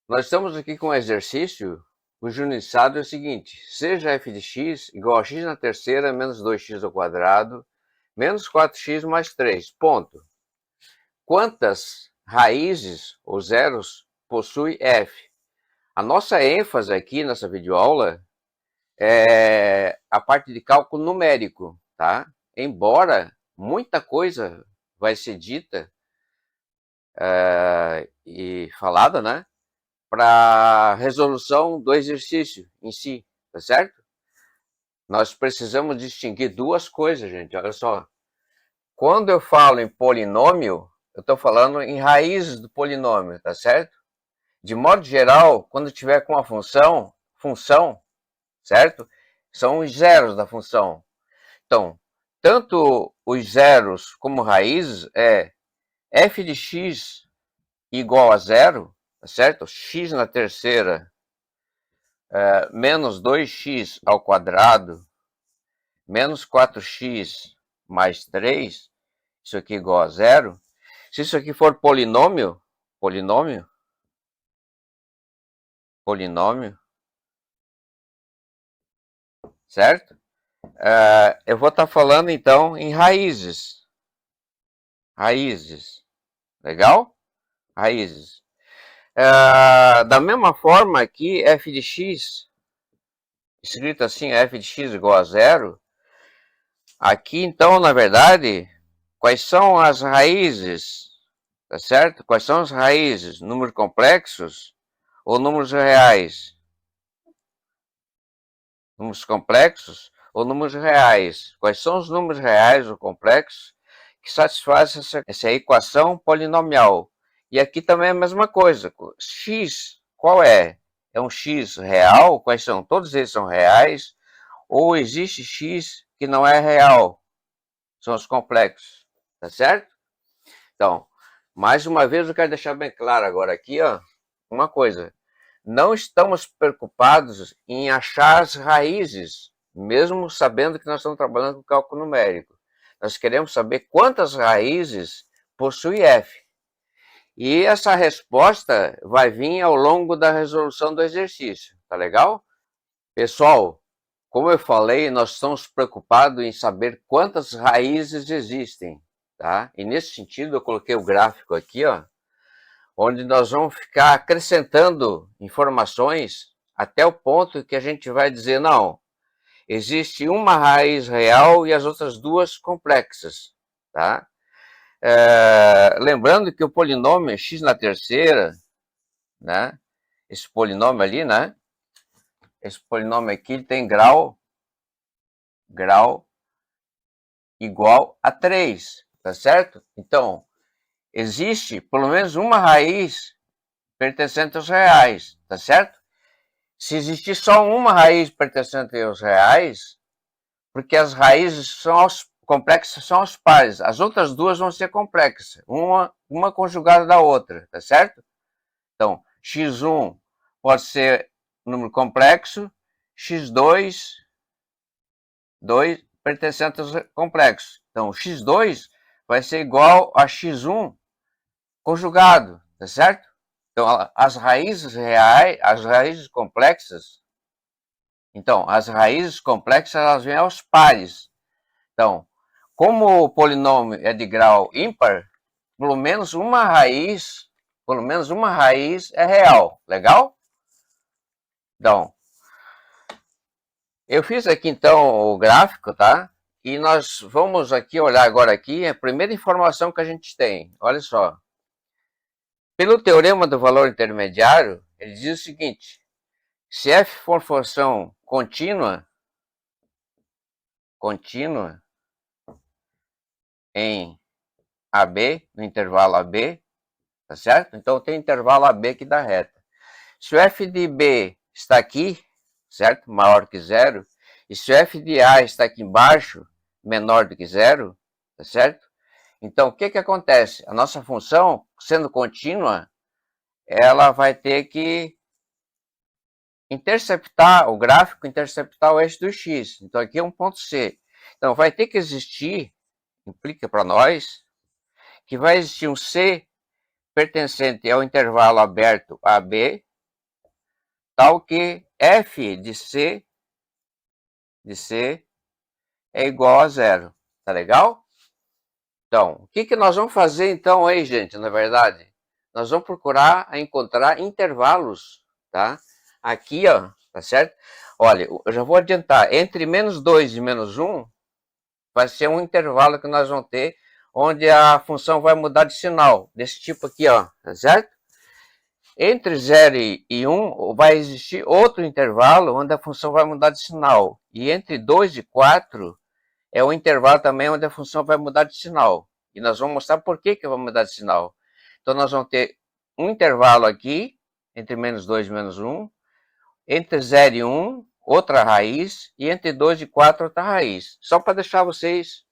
Nós estamos aqui com um exercício cujo iniciado é o seguinte: seja f de x igual a x na terceira menos 2x ao quadrado menos 4x mais 3. Ponto. Quantas raízes ou zeros possui f? A nossa ênfase aqui nessa videoaula é a parte de cálculo numérico, tá? Embora muita coisa vai ser dita e falada, né? Para resolução do exercício em si, tá certo? Nós precisamos distinguir duas coisas, gente. Olha só. Quando eu falo em polinômio, eu estou falando em raízes do polinômio, tá certo? De modo geral, quando tiver com a função, certo? São os zeros da função. Então, tanto os zeros como raízes é f de x igual a zero, tá certo? X na terceira menos 2x ao quadrado menos 4x mais 3, isso aqui igual a zero. Se isso aqui for polinômio, certo? Eu vou estar falando então em raízes. Legal? Raízes. Da mesma forma aqui, f de x, escrito assim, f de x igual a zero. Aqui, então, na verdade, quais são as raízes, tá certo? Quais são as raízes? Números complexos ou números reais? Números complexos ou números reais? Quais são os números reais ou complexos que satisfazem essa equação polinomial? E aqui também é a mesma coisa. X, qual é? É um x real? Quais são? Todos eles são reais? Ou existe x que não é real? São os complexos, tá certo? Então, mais uma vez eu quero deixar bem claro agora aqui, ó, uma coisa. Não estamos preocupados em achar as raízes, mesmo sabendo que nós estamos trabalhando com cálculo numérico. Nós queremos saber quantas raízes possui f. E essa resposta vai vir ao longo da resolução do exercício, tá legal? Pessoal, como eu falei, nós estamos preocupados em saber quantas raízes existem, tá? E nesse sentido eu coloquei o gráfico aqui, ó, onde nós vamos ficar acrescentando informações até o ponto que a gente vai dizer, não, existe uma raiz real e as outras duas complexas, tá? Lembrando que o polinômio x na terceira, né? Esse polinômio ali, né? Esse polinômio aqui tem grau igual a 3, tá certo? Então, existe pelo menos uma raiz pertencente aos reais, tá certo? Se existir só uma raiz pertencente aos reais, porque as raízes complexas são aos pares, as outras duas vão ser complexas, uma conjugada da outra, tá certo? Então, x1 pode ser número complexo, x2 pertencente aos complexos. Então, x2 vai ser igual a x1 conjugado, tá certo? Então, as raízes reais, as raízes complexas, então, as raízes complexas, elas vêm aos pares. Então, como o polinômio é de grau ímpar, pelo menos uma raiz é real, legal? Então, eu fiz aqui então o gráfico, tá? E nós vamos aqui olhar agora aqui a primeira informação que a gente tem. Olha só. Pelo teorema do valor intermediário, ele diz o seguinte: se f for função contínua em AB, no intervalo AB, tá certo? Então tem intervalo AB que dá reta. Se o f de B está aqui, certo? Maior que zero, e se o f de A está aqui embaixo, menor do que zero, tá certo? Então o que acontece? A nossa função, sendo contínua, ela vai ter que interceptar o gráfico, interceptar o eixo do x. Então aqui é um ponto C. Então vai ter que existir, implica para nós, que vai existir um C pertencente ao intervalo aberto AB, tal que f de c é igual a zero. Tá legal? Então, o que nós vamos fazer então aí, gente, na verdade? Nós vamos procurar encontrar intervalos, tá? Aqui, ó, tá certo? Olha, eu já vou adiantar, entre menos 2 e menos 1, vai ser um intervalo que nós vamos ter, onde a função vai mudar de sinal, desse tipo aqui, ó, tá certo? Entre 0 e 1 vai existir outro intervalo, onde a função vai mudar de sinal. E entre 2 e 4 é um intervalo também onde a função vai mudar de sinal. E nós vamos mostrar por que vai mudar de sinal. Então, nós vamos ter um intervalo aqui, entre menos 2 e menos 1, entre 0 e 1, outra raiz, e entre 2 e 4, outra raiz. Só para deixar vocês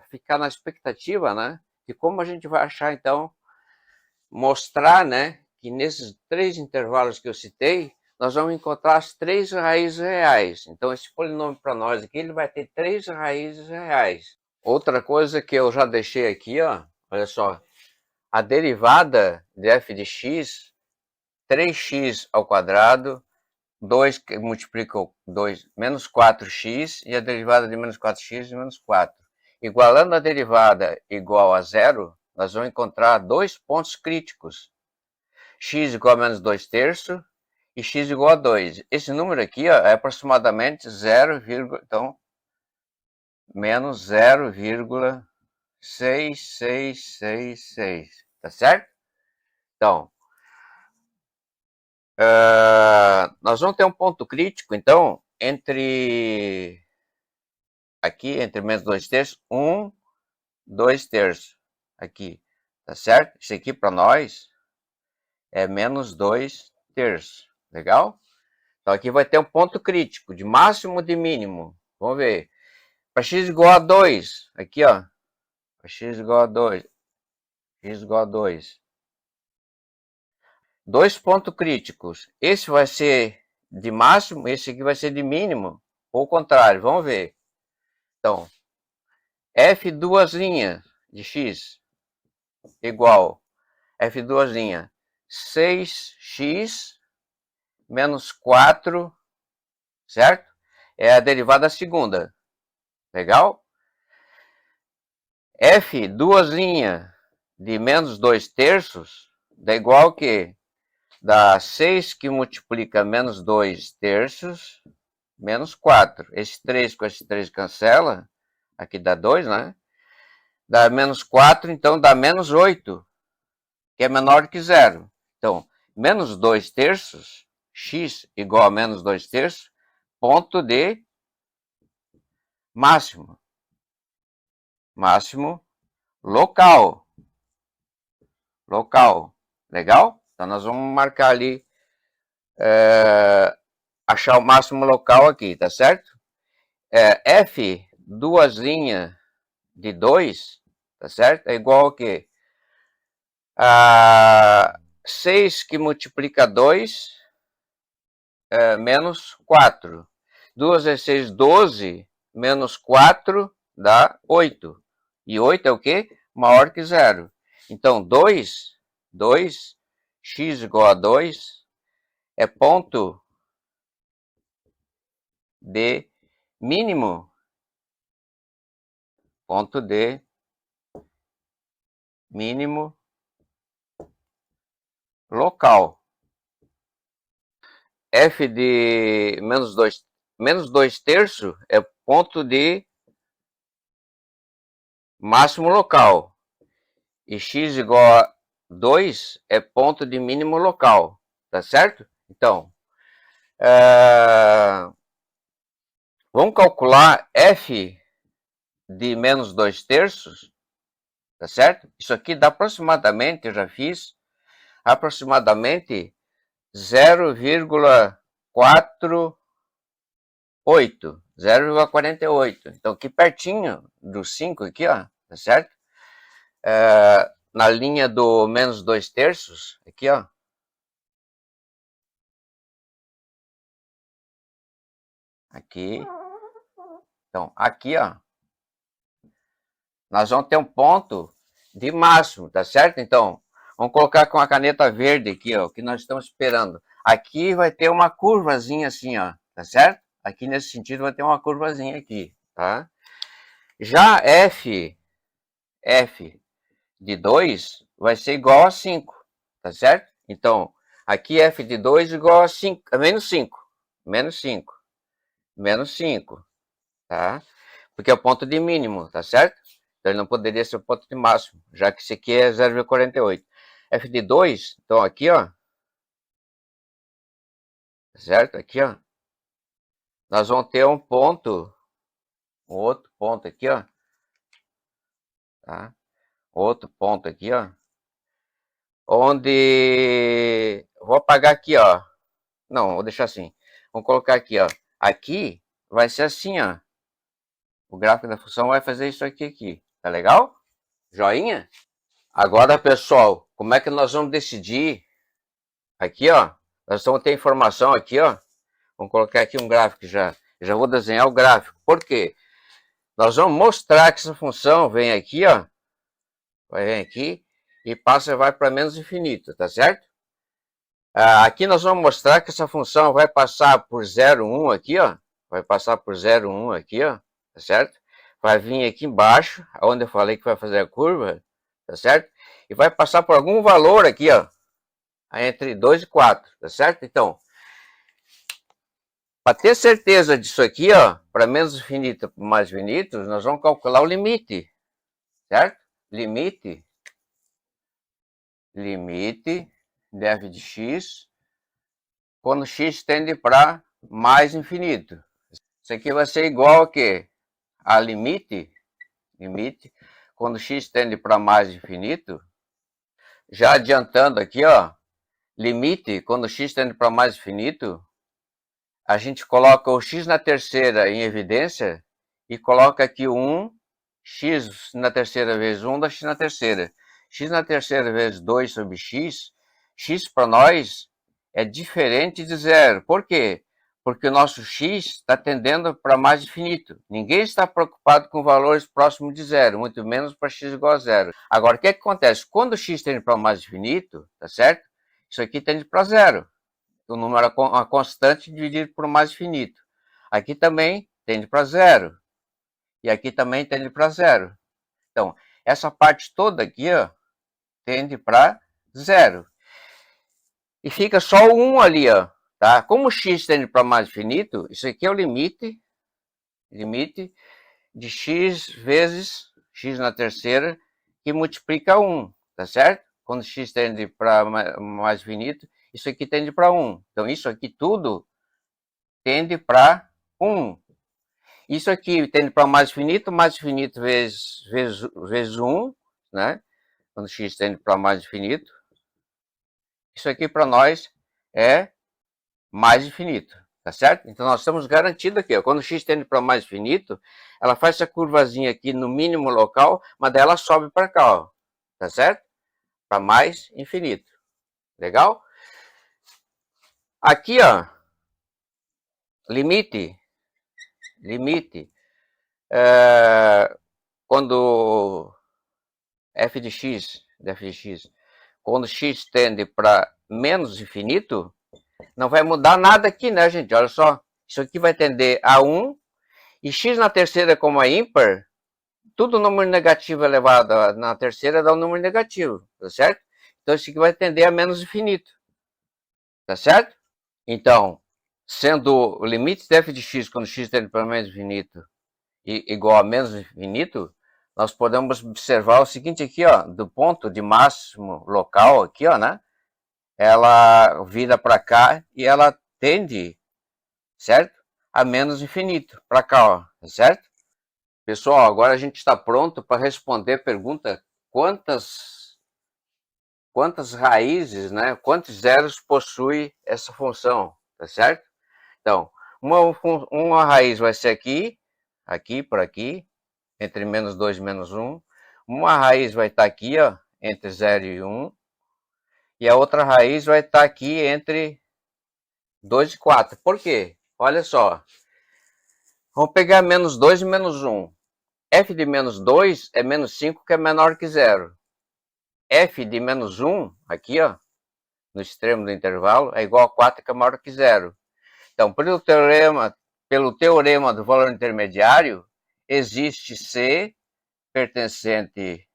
ficar na expectativa, né, de como a gente vai achar, então, mostrar, né, que nesses 3 intervalos que eu citei, nós vamos encontrar as 3 raízes reais. Então, esse polinômio para nós aqui, ele vai ter 3 raízes reais. Outra coisa que eu já deixei aqui, ó, olha só, a derivada de f de x, 3x ao quadrado, 2 que multiplica 2, menos 4x, e a derivada de menos 4x de menos 4. Igualando a derivada igual a zero, nós vamos encontrar 2 pontos críticos. X igual a menos 2 terços e x igual a 2. Esse número aqui, ó, é aproximadamente 0, então, menos 0,6666, tá certo? Então, nós vamos ter um ponto crítico, então, entre menos 2 terços, 1, 2 terços, aqui, tá certo? Isso aqui para nós é menos 2 terços, legal? Então aqui vai ter um ponto crítico, de máximo e de mínimo, vamos ver. Para x igual a 2, aqui ó, para x igual a 2, x igual a 2. 2 pontos críticos, esse vai ser de máximo, esse aqui vai ser de mínimo, ou o contrário, vamos ver. Então, f duas linhas de x igual f duas linhas 6x menos 4, certo? É a derivada segunda, legal? F duas linhas de menos 2 terços dá igual que dá 6 que multiplica menos 2 terços menos 4. Esse 3 com esse 3 cancela, aqui dá 2, né? Dá menos 4, então dá menos 8, que é menor que zero. Então, menos 2 terços, x igual a menos 2 terços, ponto de máximo. Máximo local. Local. Legal? Então, nós vamos marcar ali, achar o máximo local aqui, tá certo? F, duas linhas de 2, tá certo? É igual a quê? 6 que multiplica 2 menos 4. 2 vezes 6, 12, menos 4 dá 8. E 8 é o quê? Maior que zero. Então, 2, x igual a 2, é ponto de mínimo. Ponto de mínimo local. F de menos 2 terços é ponto de máximo local. E x igual a 2 é ponto de mínimo local. Tá certo? Então, vamos calcular f de menos 2 terços. Tá certo? Isso aqui dá aproximadamente, eu já fiz, aproximadamente 0,48. 0,48. Então, aqui pertinho do 5 aqui, ó, tá certo? Na linha do menos 2 terços, aqui, ó. Aqui. Então, aqui, ó. Nós vamos ter um ponto de máximo, tá certo? Então, vamos colocar com a caneta verde aqui, ó, o que nós estamos esperando. aqui vai ter uma curvazinha assim, ó, tá certo? Aqui nesse sentido vai ter uma curvazinha aqui, tá? Já f de 2 vai ser igual a 5, tá certo? Então, aqui f de 2 igual a 5, a menos 5, menos 5, menos 5, tá? Porque é o ponto de mínimo, tá certo? Então ele não poderia ser o ponto de máximo, já que esse aqui é 0,48. F de 2, então aqui, ó, certo? Aqui, ó, nós vamos ter um ponto, um outro ponto aqui, ó, tá? Outro ponto aqui, ó, onde vou apagar aqui, ó. Não, vou deixar assim. Vamos colocar aqui, ó. Aqui vai ser assim, ó. O gráfico da função vai fazer isso aqui. Tá legal? Joinha? Agora, pessoal, como é que nós vamos decidir? Aqui, ó. Nós vamos ter informação aqui, ó. Vamos colocar aqui um gráfico já. Já vou desenhar o gráfico. Por quê? Nós vamos mostrar que essa função vem aqui, ó. Vai vir aqui e passa, vai para menos infinito, tá certo? Aqui nós vamos mostrar que essa função vai passar por 0,1 aqui, ó. Vai passar por 0,1 aqui, ó. Tá certo? Vai vir aqui embaixo, onde eu falei que vai fazer a curva, tá certo? E vai passar por algum valor aqui, ó. Entre 2 e 4, tá certo? Então, para ter certeza disso aqui, ó, para menos infinito para mais infinito, nós vamos calcular o limite, certo? Limite de f de x quando x tende para mais infinito. Isso aqui vai ser igual a quê? A limite, quando x tende para mais infinito. Já adiantando aqui, ó, limite, quando x tende para mais infinito, a gente coloca o x na terceira em evidência e coloca aqui o 1, x na terceira vezes 1 da x na terceira. X na terceira vezes 2 sobre x, x para nós é diferente de zero. Por quê? Porque o nosso x está tendendo para mais infinito. Ninguém está preocupado com valores próximos de zero, muito menos para x igual a zero. Agora, o que acontece? Quando o x tende para mais infinito, tá certo? Isso aqui tende para zero. O número é uma constante dividido por mais infinito. Aqui também tende para zero. E aqui também tende para zero. Então, essa parte toda aqui, ó, tende para zero. E fica só o 1 ali, ó. Tá? Como x tende para mais infinito, isso aqui é o limite de x vezes x na terceira, que multiplica 1, tá certo? Quando x tende para mais infinito, isso aqui tende para 1. Então, isso aqui tudo tende para 1. Isso aqui tende para mais infinito vezes 1, né? Quando x tende para mais infinito. Isso aqui para nós é mais infinito, tá certo? Então nós estamos garantidos aqui, ó, quando x tende para mais infinito, ela faz essa curvazinha aqui no mínimo local, mas daí ela sobe para cá, ó, tá certo? Para mais infinito. Legal? Aqui, ó, limite, quando f de x, quando x tende para menos infinito, não vai mudar nada aqui, né, gente? Olha só, isso aqui vai tender a 1, e x na terceira, como é ímpar, tudo número negativo elevado na terceira dá um número negativo, tá certo? Então isso aqui vai tender a menos infinito, tá certo? Então, sendo o limite de f de x quando x tende para menos infinito igual a menos infinito, nós podemos observar o seguinte aqui, ó, do ponto de máximo local aqui, ó, né? Ela vira para cá e ela tende, certo? A menos infinito, para cá, ó, certo? Pessoal, agora a gente está pronto para responder a pergunta quantas raízes, né? Quantos zeros possui essa função, tá certo? Então, uma raiz vai ser aqui, por aqui, entre menos 2 e menos 1. Uma raiz vai estar aqui, ó, entre 0 e 1. E a outra raiz vai estar aqui entre 2 e 4. Por quê? Olha só. Vamos pegar menos 2 e menos 1. F de menos 2 é menos 5, que é menor que 0. F de menos 1, aqui, ó, no extremo do intervalo é igual a 4, que é maior que zero. Então, pelo teorema do valor intermediário, existe C pertencente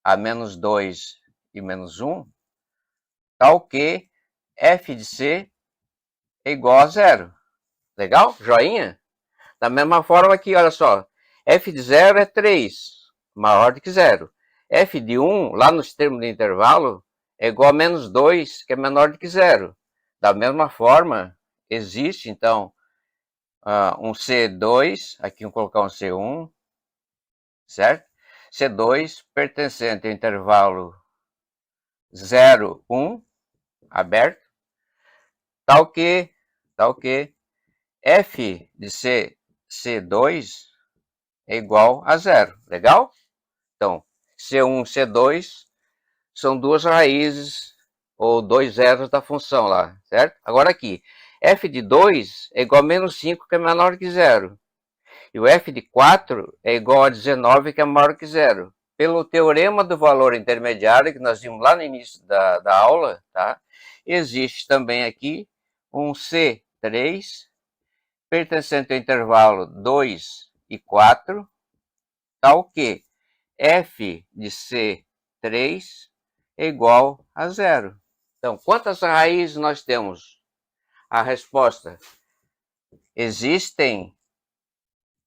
a menos 2 e menos 1, tal que f de C é igual a zero. Legal? Joinha? Da mesma forma que, olha só, f de 0 é 3, maior do que zero. F de 1, lá no extremo do intervalo, é igual a menos 2, que é menor do que zero. Da mesma forma, existe, então, um C2, aqui vamos colocar um C1, certo? C2 pertencente ao intervalo 0, 1, aberto, tal que f de C2 é igual a zero. Legal? Então, C1 e C2 são duas raízes ou dois zeros da função lá, certo? Agora aqui, f de 2 é igual a menos 5, que é menor que zero. E o f de 4 é igual a 19, que é maior que zero. Pelo teorema do valor intermediário, que nós vimos lá no início da aula, tá? Existe também aqui um C3 pertencente ao intervalo 2 e 4, tal que f de C3 é igual a zero. Então, quantas raízes nós temos? A resposta: existem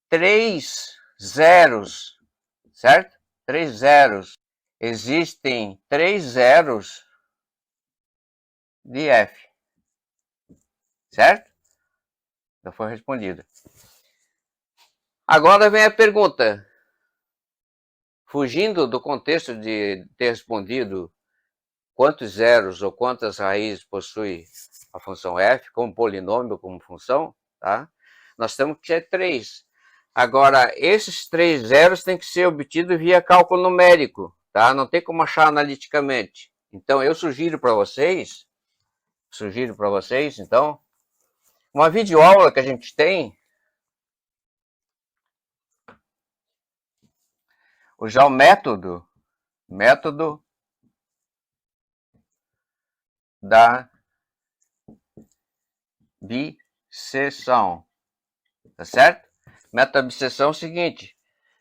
3 zeros, certo? 3 zeros. Existem 3 zeros de f, certo? Já foi respondido. Agora vem a pergunta. Fugindo do contexto de ter respondido quantos zeros ou quantas raízes possui a função f, como polinômio, como função, tá? Nós temos que ter 3. Agora, esses 3 zeros têm que ser obtidos via cálculo numérico, tá? Não tem como achar analiticamente. Então, eu sugiro para vocês, então, uma videoaula que a gente tem, já o método da bisseção, tá certo? Método da bisseção é o seguinte: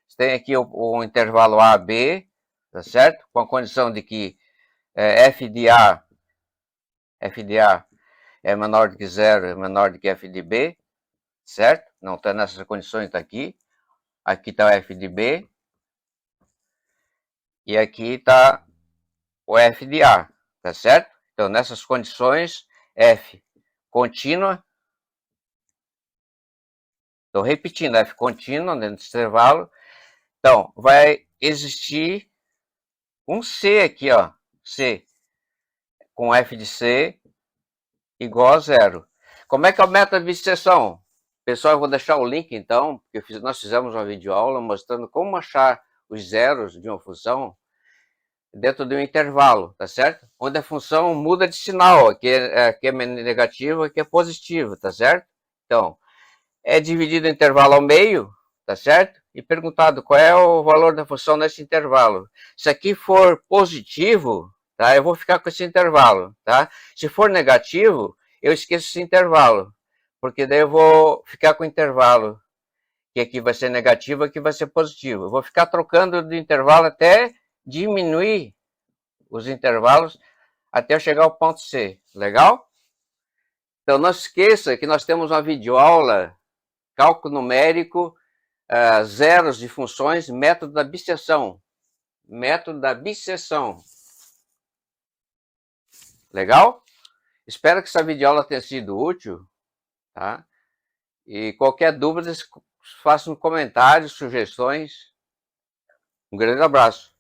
você tem aqui o intervalo A, B, tá certo? Com a condição de que f de A é menor do que zero, é menor do que f de B, certo? Não está nessas condições, está aqui. Aqui está o f de B. E aqui está o f de A, tá certo? Então, nessas condições, f contínua. Estou repetindo, f contínua dentro desse intervalo. Então, vai existir um C aqui, ó. C com f de C igual a zero. Como é que é o método de bisseção? Pessoal, eu vou deixar o link, então, porque nós fizemos uma videoaula mostrando como achar os zeros de uma função dentro de um intervalo, tá certo? Onde a função muda de sinal, aqui é negativo, aqui é positivo, tá certo? Então, é dividido o intervalo ao meio, tá certo? E perguntado qual é o valor da função nesse intervalo. Se aqui for positivo, tá? Eu vou ficar com esse intervalo, tá? Se for negativo, eu esqueço esse intervalo, porque daí eu vou ficar com o intervalo, que aqui vai ser negativo, aqui vai ser positivo. Eu vou ficar trocando de intervalo até diminuir os intervalos até eu chegar ao ponto C. Legal? Então, não se esqueça que nós temos uma videoaula, cálculo numérico, zeros de funções, método da bisseção. Método da bisseção. Legal? Espero que essa videoaula tenha sido útil, tá? E qualquer dúvida, faça um comentário, sugestões. Um grande abraço.